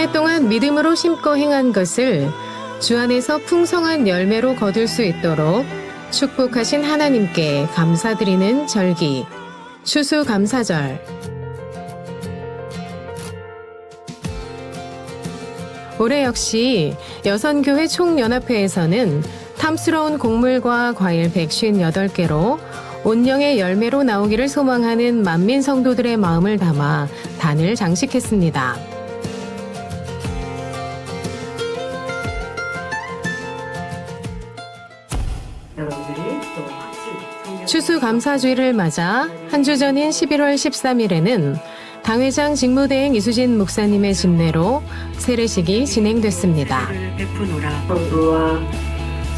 해 동안 믿음으로 심고 행한 것을 주 안에서 풍성한 열매로 거둘 수 있도록 축복하신 하나님께 감사드리는 절기, 추수감사절. 올해 역시 여선교회 총연합회에서는 탐스러운 곡물과 과일 158개로 온영의 열매로 나오기를 소망하는 만민 성도들의 마음을 담아 단을 장식했습니다. 추수감사주의를 맞아 한 주 전인 11월 13일에는 당회장 직무대행 이수진 목사님의 집례로 세례식이 진행됐습니다. 성부와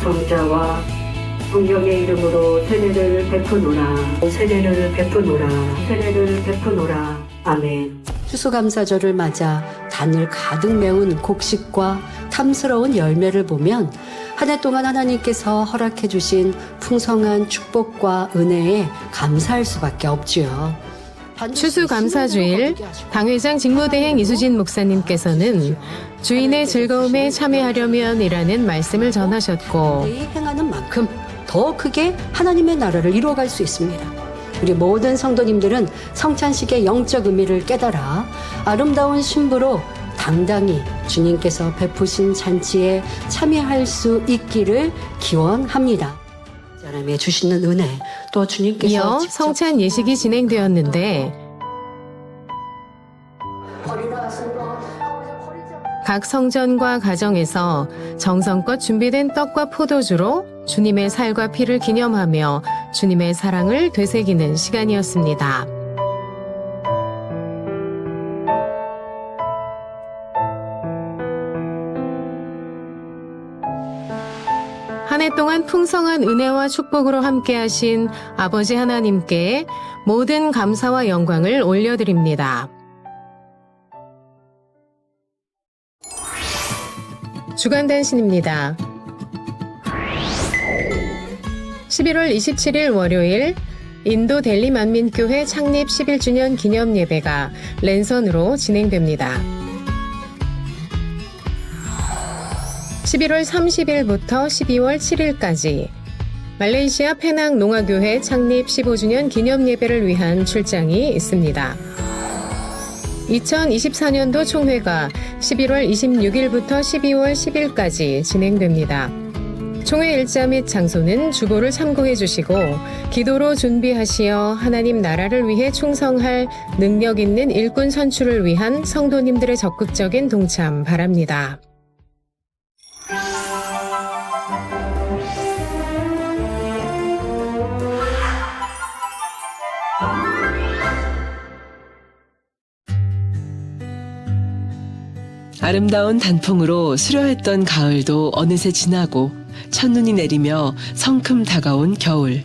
성자와 성령의 이름으로 세례를 베푸노라. 세례를 베푸노라. 세례를 베푸노라. 아멘. 추수감사절을 맞아 단을 가득 메운 곡식과 탐스러운 열매를 보면 한 해 동안 하나님께서 허락해 주신 풍성한 축복과 은혜에 감사할 수밖에 없지요. 추수감사주일 당회장 직무대행 이수진 목사님께서는 주인의 즐거움에 참여하려면이라는 말씀을 전하셨고, 행하는 만큼 더 크게 하나님의 나라를 이루어갈 수 있습니다. 우리 모든 성도님들은 성찬식의 영적 의미를 깨달아 아름다운 신부로 당당히 주님께서 베푸신 잔치에 참여할 수 있기를 기원합니다. 하나님의 주시는 은혜, 또 주님께서 이어 성찬 예식이 진행되었는데 각 성전과 가정에서 정성껏 준비된 떡과 포도주로 주님의 살과 피를 기념하며 주님의 사랑을 되새기는 시간이었습니다. 한 해 동안 풍성한 은혜와 축복으로 함께하신 아버지 하나님께 모든 감사와 영광을 올려드립니다. 주간단신입니다. 11월 27일 월요일 인도 델리 만민교회 창립 11주년 기념 예배가 랜선으로 진행됩니다. 11월 30일부터 12월 7일까지 말레이시아 페낭 농아교회 창립 15주년 기념 예배를 위한 출장이 있습니다. 2024년도 총회가 11월 26일부터 12월 10일까지 진행됩니다. 총회 일자 및 장소는 주보를 참고해 주시고 기도로 준비하시어 하나님 나라를 위해 충성할 능력 있는 일꾼 선출을 위한 성도님들의 적극적인 동참 바랍니다. 아름다운 단풍으로 수려했던 가을도 어느새 지나고 첫눈이 내리며 성큼 다가온 겨울.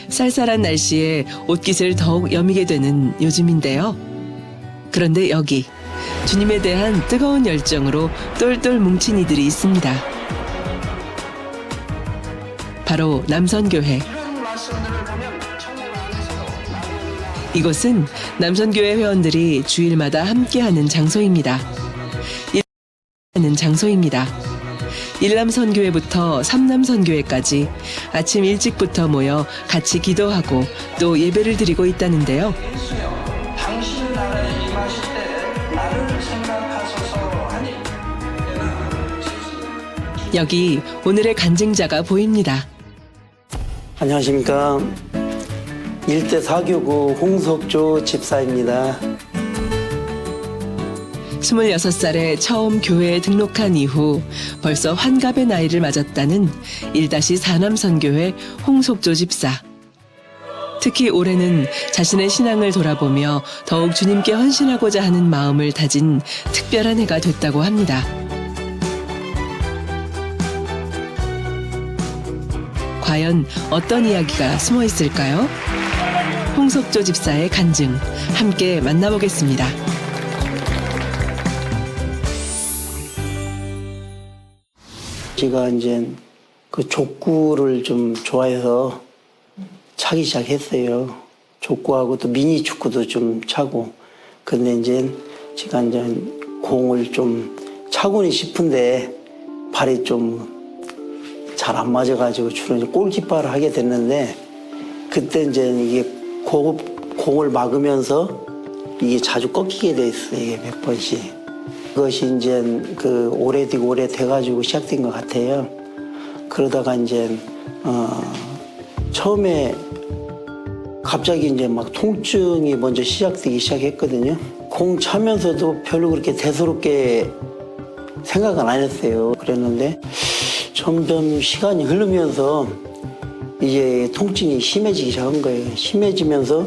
쌀쌀한 날씨에 옷깃을 더욱 여미게 되는 요즘인데요. 그런데 여기 주님에 대한 뜨거운 열정으로 똘똘 뭉친 이들이 있습니다. 바로 남선교회. 이곳은 남선교회 회원들이 주일마다 함께하는 장소입니다. 일남선교회부터 삼남선교회까지 아침 일찍부터 모여 같이 기도하고 또 예배를 드리고 있다는데요. 당신 나라에 임하실 때 나를 생각하소서 하니. 여기 오늘의 간증자가 보입니다. 안녕하십니까. 일대 사교구 홍석조 집사입니다. 26살에 처음 교회에 등록한 이후 벌써 환갑의 나이를 맞았다는 1-4남선교회 홍석조 집사. 특히 올해는 자신의 신앙을 돌아보며 더욱 주님께 헌신하고자 하는 마음을 다진 특별한 해가 됐다고 합니다. 과연 어떤 이야기가 숨어 있을까요? 홍석조 집사의 간증 함께 만나보겠습니다. 제가 이제 그 족구를 좀 좋아해서 차기 시작했어요. 족구하고 또 미니 축구도 좀 차고. 근데 이제 제가 이제 공을 좀 차고는 싶은데 발이 좀 잘 안 맞아가지고 주로 이제 골키퍼를 하게 됐는데 그때 이제 이게 공을 막으면서 이게 자주 꺾이게 돼 있어요. 이게 몇 번씩. 그것이 이제 그 오래돼가지고 시작된 것 같아요. 그러다가 이제 처음에 갑자기 이제 막 통증이 먼저 시작되기 시작했거든요. 공 차면서도 별로 그렇게 대수롭게 생각은 안 했어요. 그랬는데 점점 시간이 흐르면서 이제 통증이 심해지기 시작한 거예요. 심해지면서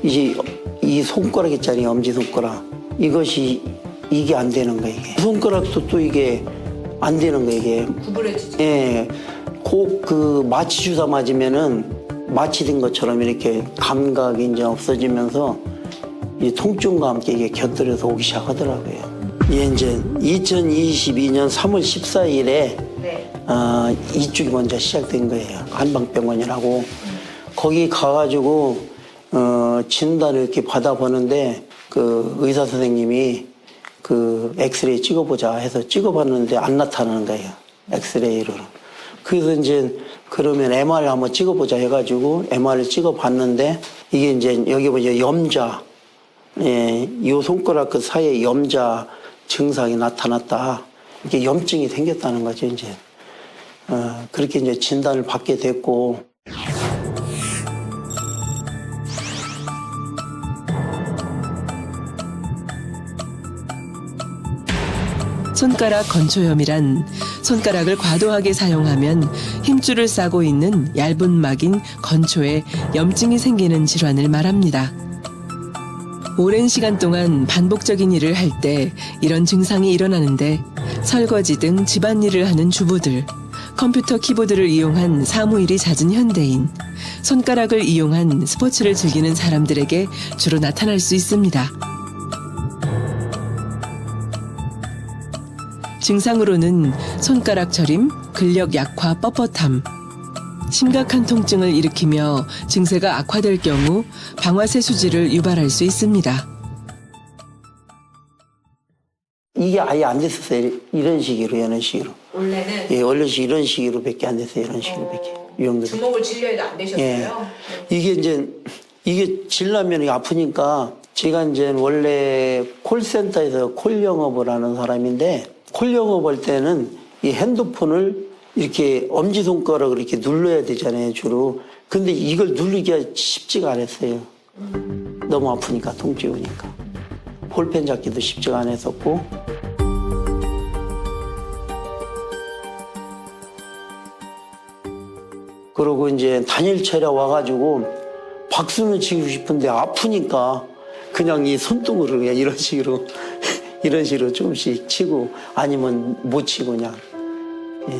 이제 이 손가락 있잖아요. 엄지손가락. 이게 안 되는 거예요. 이게. 손가락도 또 이게 안 되는 거예요. 이게. 구부러지죠. 예. 꼭 그 마취 주사 맞으면은 마취된 것처럼 이렇게 감각이 이제 없어지면서 이 통증과 함께 이게 곁들여서 오기 시작하더라고요. 이게 이제 2022년 3월 14일에 이쪽이 먼저 시작된 거예요. 한방병원이라고. 거기 가가지고 진단을 이렇게 받아보는데 그 의사 선생님이 그 엑스레이 찍어보자 해서 찍어봤는데 안 나타나는 거예요. 엑스레이로. 그래서 이제 그러면 MR을 한번 찍어보자 해가지고 MR을 찍어봤는데 이게 이제 여기 보면 염자, 예, 이 손가락 그 사이에 염자 증상이 나타났다. 이게 염증이 생겼다는 거죠, 이제. 그렇게 이제 진단을 받게 됐고. 손가락 건초염이란 손가락을 과도하게 사용하면 힘줄을 싸고 있는 얇은 막인 건초에 염증이 생기는 질환을 말합니다. 오랜 시간 동안 반복적인 일을 할 때 이런 증상이 일어나는데 설거지 등 집안일을 하는 주부들, 컴퓨터 키보드를 이용한 사무일이 잦은 현대인, 손가락을 이용한 스포츠를 즐기는 사람들에게 주로 나타날 수 있습니다. 증상으로는 손가락 저림, 근력 약화, 뻣뻣함, 심각한 통증을 일으키며 증세가 악화될 경우 방아쇠 수지를 유발할 수 있습니다. 이게 아예 안 됐었어요. 이런 식으로. 원래는 예, 원래 이런 식으로밖에 안 됐어요. 이런 식으로밖에. 이 정도. 주먹을 쥐려해도 안 되셨어요? 예. 이게 질라면 아프니까 제가 이제 원래 콜센터에서 콜 영업을 하는 사람인데 콜 영업할 때는 이 핸드폰을 이렇게 엄지손가락을 이렇게 눌러야 되잖아요, 주로. 근데 이걸 누르기가 쉽지가 않았어요. 너무 아프니까, 통증이 오니까. 볼펜 잡기도 쉽지가 않았었고. 그러고 이제 단일체라 와가지고 박수는 치고 싶은데 아프니까 그냥 이 손등으로 그냥 이런 식으로 조금씩 치고 아니면 못 치고 그냥. 예.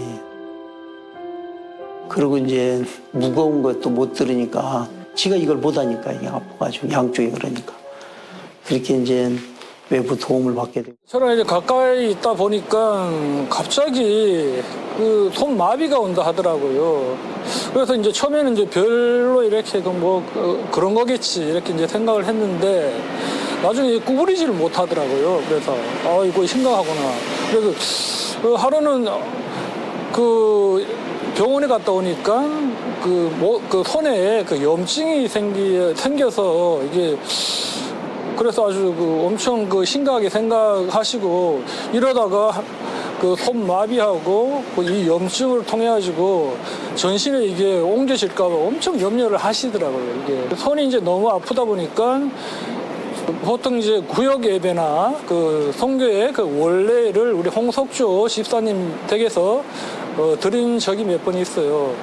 그리고 이제 무거운 것도 못 들으니까 지가 이걸 못 하니까 이게 아파가지고 양쪽이 그러니까 그렇게 이제 외부 도움을 받게 되고. 저는 이제 가까이 있다 보니까 갑자기 그 손마비가 온다 하더라고요. 그래서 이제 처음에는 이제 별로 이렇게 그런 거겠지 이렇게 이제 생각을 했는데 나중에 구부리지를 못하더라고요. 그래서 이거 심각하구나. 그래서 하루는 그 병원에 갔다 오니까 그 손에 그 염증이 생겨서 이게 그래서 아주 엄청 심각하게 생각하시고 이러다가 그 손마비하고 이 염증을 통해 가지고 전신에 이게 옮겨질까 봐 엄청 염려를 하시더라고요. 이게 손이 이제 너무 아프다 보니까 보통 이제 구역 예배나 그 성교의 그 원례를 우리 홍석조 집사님 댁에서 드린 적이 몇 번 있어요.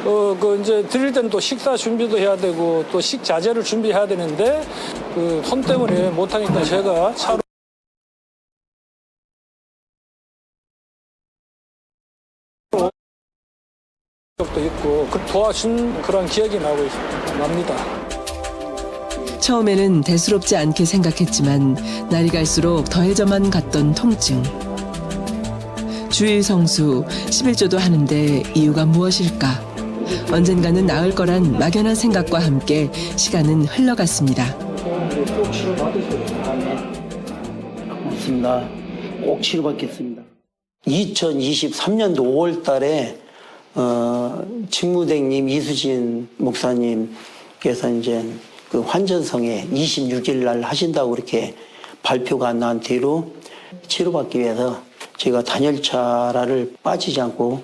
그 이제 드릴 때는 또 식사 준비도 해야 되고 또 식자재를 준비해야 되는데 그 손 때문에 못하니까 제가 차로 적도 있고 도와준 그런 기억이 납니다. 처음에는 대수롭지 않게 생각했지만 날이 갈수록 더해져만 갔던 통증. 주일 성수 11조도 하는데 이유가 무엇일까? 언젠가는 나을 거란 막연한 생각과 함께 시간은 흘러갔습니다. 맞습니다. 꼭 치료받겠습니다. 2023년도 5월 달에 직무대행님 이수진 목사님께서 이제 그 환전성에 26일 날 하신다고 이렇게 발표가 난 뒤로 치료받기 위해서 제가 단열차를 빠지지 않고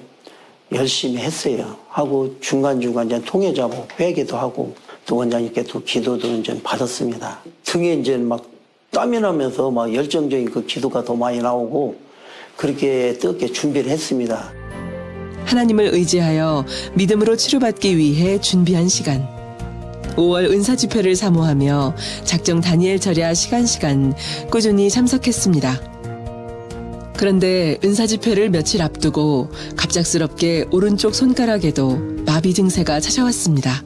열심히 했어요. 하고 중간중간 이제 통해자고 회개도 하고 또 원장님께 또 기도도 이제 받았습니다. 등에 이제 막 땀이 나면서 막 열정적인 그 기도가 더 많이 나오고 그렇게 뜨겁게 준비를 했습니다. 하나님을 의지하여 믿음으로 치료받기 위해 준비한 시간. 5월 은사 집회를 사모하며 작정 다니엘 절야 시간 꾸준히 참석했습니다. 그런데 은사 집회를 며칠 앞두고 갑작스럽게 오른쪽 손가락에도 마비 증세가 찾아왔습니다.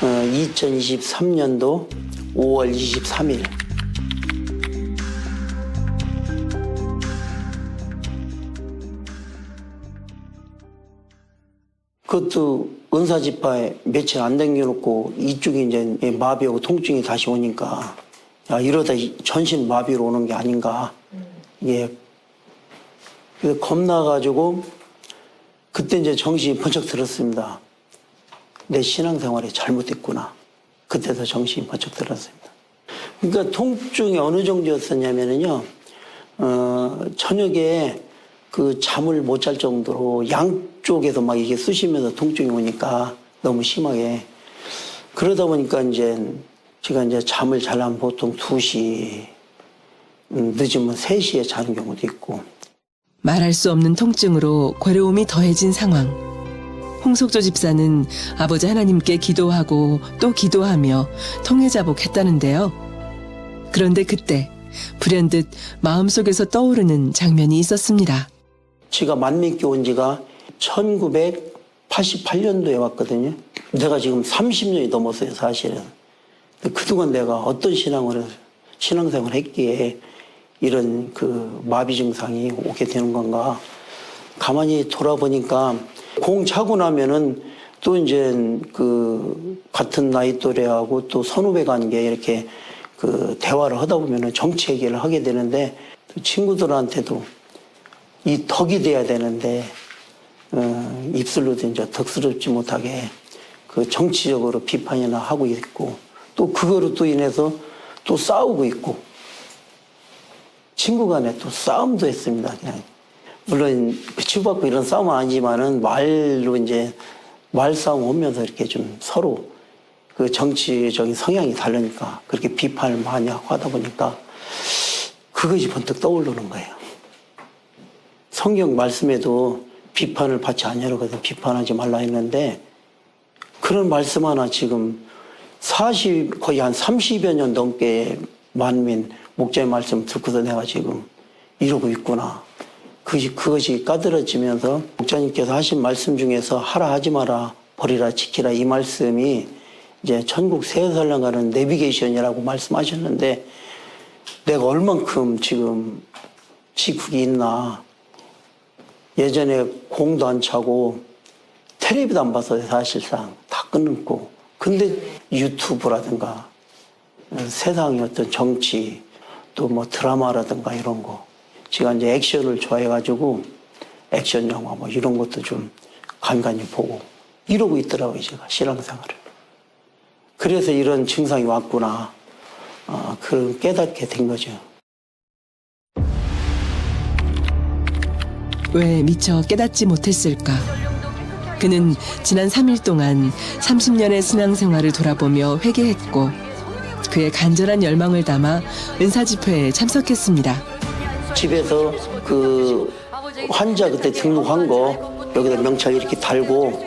2023년도 5월 23일 그것도 은사집회에 며칠 안 당겨놓고 이쪽이 이제 마비하고 통증이 다시 오니까 야, 이러다 전신 마비로 오는 게 아닌가. 예. 그래서 겁나가지고 그때 이제 정신이 번쩍 들었습니다. 내 신앙생활이 잘못됐구나. 그때도 정신이 번쩍 들었습니다. 그러니까 통증이 어느 정도였었냐면요. 저녁에 그 잠을 못 잘 정도로 양쪽에서 막 이게 쑤시면서 통증이 오니까 너무 심하게. 그러다 보니까 이제 제가 이제 잠을 자려면 보통 2시, 늦으면 3시에 자는 경우도 있고. 말할 수 없는 통증으로 괴로움이 더해진 상황. 홍석조 집사는 아버지 하나님께 기도하고 또 기도하며 통해자복했다는데요. 그런데 그때 불현듯 마음속에서 떠오르는 장면이 있었습니다. 제가 만민교 온 지가 1988년도에 왔거든요. 내가 지금 30년이 넘었어요, 사실은. 그동안 내가 어떤 신앙생활을 했기에 이런 그 마비 증상이 오게 되는 건가. 가만히 돌아보니까 공 차고 나면은 또 이제 그 같은 나이 또래하고 또 선후배 관계 이렇게 그 대화를 하다 보면은 정치 얘기를 하게 되는데 또 친구들한테도 이 덕이 돼야 되는데 입술로도 이제 덕스럽지 못하게 그 정치적으로 비판이나 하고 있고 또 그거로 또 인해서 또 싸우고 있고 친구 간에 또 싸움도 했습니다. 그냥 물론 치고받고 이런 싸움은 아니지만은 말로 이제 말싸움 오면서 이렇게 좀 서로 그 정치적인 성향이 다르니까 그렇게 비판을 많이 하고 하다 보니까 그것이 번뜩 떠오르는 거예요. 성경 말씀에도 비판을 받지 않으려거든 비판하지 말라 했는데 그런 말씀 하나 지금 거의 한 30여 년 넘게 만민 목자의 말씀 듣고서 내가 지금 이러고 있구나. 그것이 까들어지면서 목자님께서 하신 말씀 중에서 하라 하지 마라 버리라 지키라 이 말씀이 이제 천국 새 살랑 가는 내비게이션이라고 말씀하셨는데 내가 얼만큼 지금 지국이 있나. 예전에 공도 안 차고 텔레비도 안 봐서 사실상 다 끊고 근데 유튜브라든가 세상의 어떤 정치 또 뭐 드라마라든가 이런 거 제가 이제 액션을 좋아해가지고 액션 영화 뭐 이런 것도 좀 간간히 보고 이러고 있더라고요 제가 신앙생활을. 그래서 이런 증상이 왔구나 그걸 깨닫게 된 거죠. 왜 미처 깨닫지 못했을까? 그는 지난 3일 동안 30년의 신앙생활을 돌아보며 회개했고 그의 간절한 열망을 담아 은사집회에 참석했습니다. 집에서 그 환자 그때 등록한 거 여기다 명찰 이렇게 달고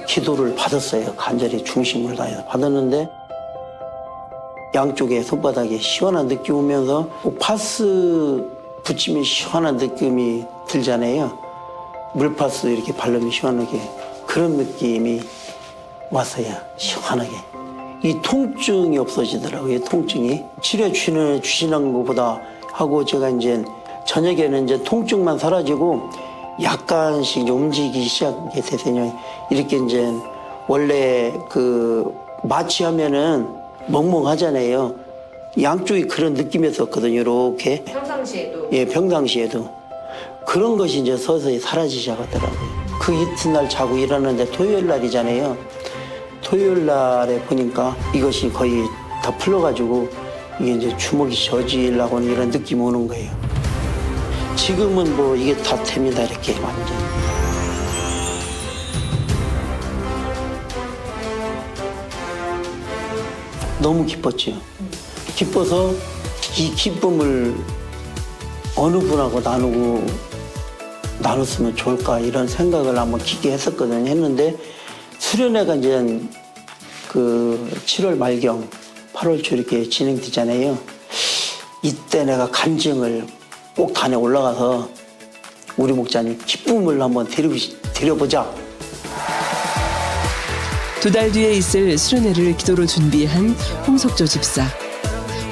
기도를 받았어요. 간절히 중심을 다해서 받았는데 양쪽에 손바닥에 시원한 느낌이 오면서 파스 붙이면 시원한 느낌이 들잖아요. 물파스 이렇게 바르면 시원하게 그런 느낌이 왔어요. 시원하게. 이 통증이 없어지더라고요. 통증이. 치료 주시는 것보다 하고 제가 이제 저녁에는 이제 통증만 사라지고 약간씩 움직이기 시작하게 되더니 이렇게 이제 원래 그 마취하면은 멍멍하잖아요. 양쪽이 그런 느낌이었었거든요. 이렇게. 평상시에도. 예, 평상시에도. 그런 것이 이제 서서히 사라지기 시작하더라고요. 그 이튿날 자고 일어났는데 토요일 날이잖아요. 토요일 날에 보니까 이것이 거의 다 풀려가지고 이게 이제 주먹이 젖으려고 하는 이런 느낌이 오는 거예요. 지금은 뭐 이게 다 됩니다. 이렇게 완전. 너무 기뻤죠. 기뻐서 이 기쁨을 어느 분하고 나눴으면 좋을까 이런 생각을 한번 깊게 했었거든요. 했는데 수련회가 이제 그 7월 말경 8월 초 이렇게 진행되잖아요. 이때 내가 간증을 꼭 단에 올라가서 우리 목자님 기쁨을 한번 드려보자. 2달 뒤에 있을 수련회를 기도로 준비한 홍석조 집사.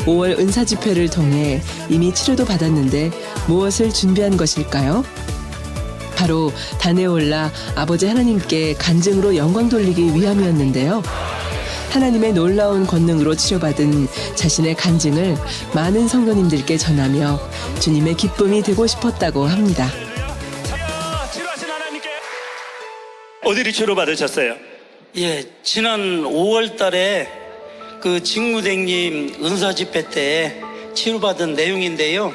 5월 은사 집회를 통해 이미 치료도 받았는데 무엇을 준비한 것일까요? 바로 단에 올라 아버지 하나님께 간증으로 영광 돌리기 위함이었는데요. 하나님의 놀라운 권능으로 치료받은 자신의 간증을 많은 성도님들께 전하며 주님의 기쁨이 되고 싶었다고 합니다. 치료하신 하나님께 어디를 치료받으셨어요? 예, 지난 5월 달에 그 직무대님 은사 집회 때 치료받은 내용인데요.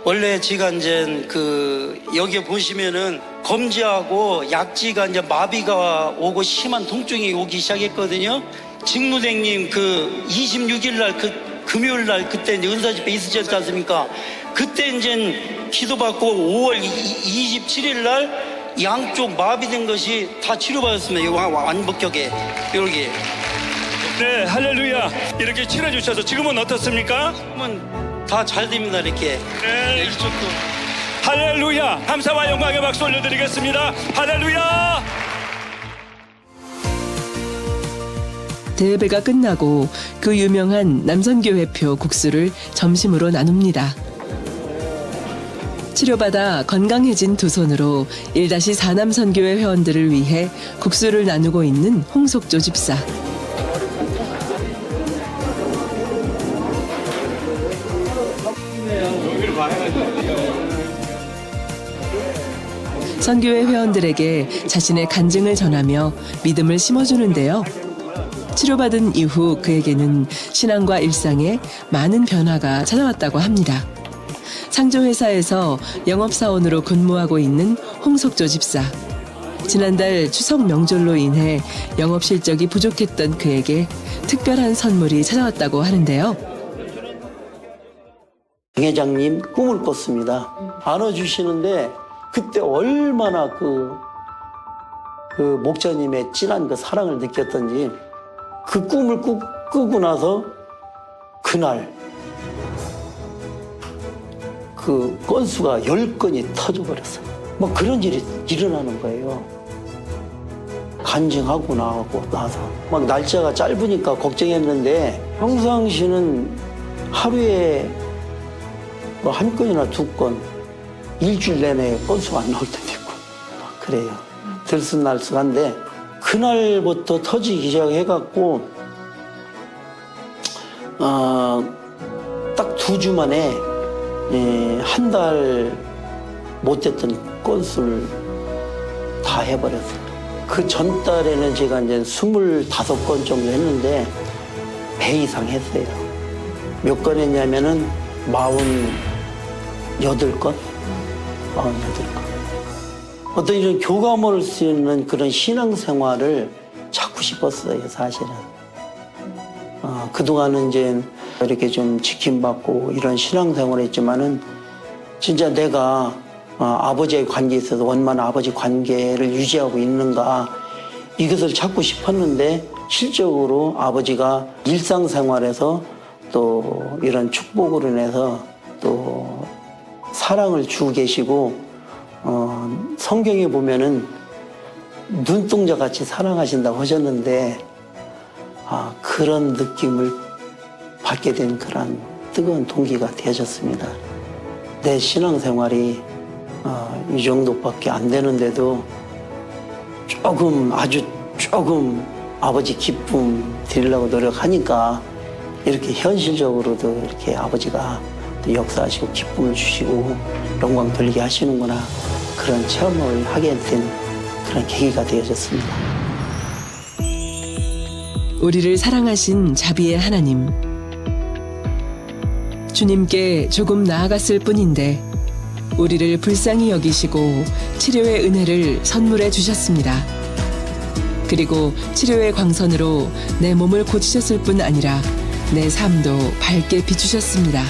원래 제가 이제 그 여기 보시면은 검지하고 약지가 이제 마비가 오고 심한 통증이 오기 시작했거든요. 직무대님 그 26일 날 그 금요일 날 그때 이제 은사 집회 있으셨지 않습니까? 그때 이제 기도받고 5월 27일 날 양쪽 마비된 것이 다 치료받았습니다. 완벽하게 여기. 네, 할렐루야. 이렇게 치료해 주셔서 지금은 어떻습니까? 지금은 다 잘 됩니다. 이렇게. 네. 이쪽도. 할렐루야. 감사와 영광의 박수 올려드리겠습니다. 할렐루야. 대회가 끝나고 그 유명한 남선교회표 국수를 점심으로 나눕니다. 치료받아 건강해진 두 손으로 1-4 남선교회 회원들을 위해 국수를 나누고 있는 홍석조 집사. 선교회 회원들에게 자신의 간증을 전하며 믿음을 심어주는데요. 치료받은 이후 그에게는 신앙과 일상에 많은 변화가 찾아왔다고 합니다. 상조회사에서 영업사원으로 근무하고 있는 홍석조 집사. 지난달 추석 명절로 인해 영업 실적이 부족했던 그에게 특별한 선물이 찾아왔다고 하는데요. 정 회장님 꿈을 꿨습니다. 안아주시는데 그때 얼마나 그 목자님의 진한 그 사랑을 느꼈던지 그 꿈을 꾸고 나서 그날 그 건수가 10건이 터져버렸어요. 뭐 그런 일이 일어나는 거예요. 간증하고 나서 막 날짜가 짧으니까 걱정했는데 평상시는 하루에 뭐 한 건이나 2건 일주일 내내 건수가 안 나올 때도 있고 막 그래요. 들쑥날쑥한데 그날부터 터지기 시작해갖고 딱 2주 만에 한 달 못했던 건수를 다 해버렸어요. 그 전달에는 제가 이제 25건 정도 했는데 배 이상 했어요. 몇 건 했냐면은 48건? 어떤 이런 교감을 할 수 있는 그런 신앙생활을 찾고 싶었어요, 사실은. 그동안은 이제 이렇게 좀 지킴받고 이런 신앙생활을 했지만은 진짜 내가 아버지의 관계에 있어서 원만한 아버지 관계를 유지하고 있는가 이것을 찾고 싶었는데 실적으로 아버지가 일상생활에서 또 이런 축복으로 인해서 또 사랑을 주고 계시고 성경에 보면은 눈동자 같이 사랑하신다고 하셨는데 그런 느낌을 받게 된 그런 뜨거운 동기가 되어졌습니다. 내 신앙생활이 이 정도밖에 안 되는데도 아주 조금 아버지 기쁨 드리려고 노력하니까 이렇게 현실적으로도 이렇게 아버지가 또 역사하시고 기쁨을 주시고 영광 돌리게 하시는구나, 그런 체험을 하게 된 그런 계기가 되어졌습니다. 우리를 사랑하신 자비의 하나님. 주님께 조금 나아갔을 뿐인데 우리를 불쌍히 여기시고 치료의 은혜를 선물해 주셨습니다. 그리고 치료의 광선으로 내 몸을 고치셨을 뿐 아니라 내 삶도 밝게 비추셨습니다.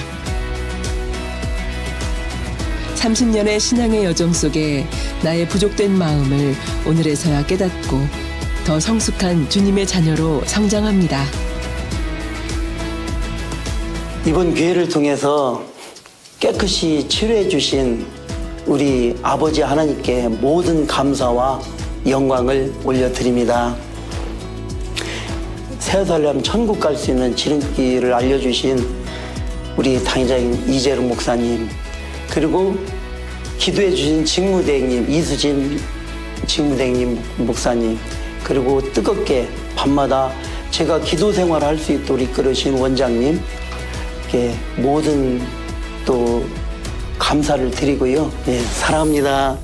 30년의 신앙의 여정 속에 나의 부족된 마음을 오늘에서야 깨닫고 더 성숙한 주님의 자녀로 성장합니다. 이번 기회를 통해서 깨끗이 치료해 주신 우리 아버지 하나님께 모든 감사와 영광을 올려드립니다. 새 살려면 천국 갈 수 있는 지름길을 알려주신 우리 당회장인 이재룡 목사님, 그리고 기도해 주신 직무대행님 이수진 직무대행님 목사님, 그리고 뜨겁게 밤마다 제가 기도 생활을 할 수 있도록 이끌으신 원장님, 이렇게 모든 또 감사를 드리고요. 예, 사랑합니다.